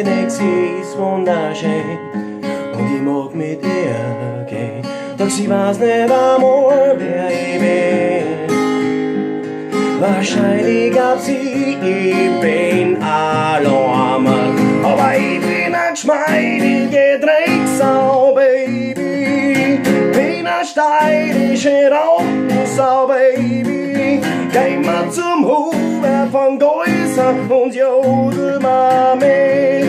bin ich, sie ist wunderschön und ich mag mit ihr gehen. Doch sie weiß nicht einmal, wer ich bin. Wahrscheinlich gab sie, ich bin allein, aber ich bin ein geschmeidige Drecksau, Baby. Bin ein steirische Raumsau, Baby. Geh mal zum Hubert von Geusser und jodel mal mit.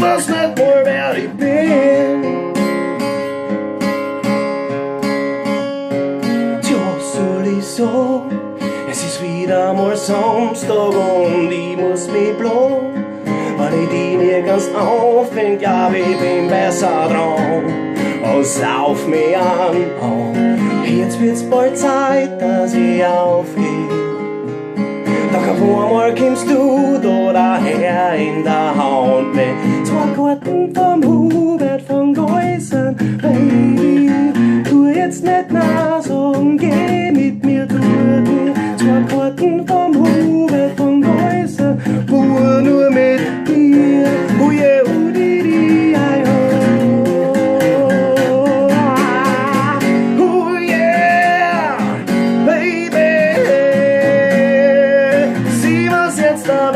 Was nicht more wer ich bin. Tja, sowieso, es ist wieder mal Samstag und ich muss mich bloß, weil ich die nie ganz auffind, ja, ich bin besser dran. Oh, sauf mich an, oh, jetzt wird's bald Zeit, dass ich aufgeh. Doch auf einmal kommst du da daher in der Hand mit 2 Karten vom Hubert von Geusern. Baby, tu jetzt nicht nah sagen, geh mit mir durch. 2 Karten vom Hubert von Geusern, pur nur mit dir. Oh yeah, di, ai, oh yeah, baby. Jetzt da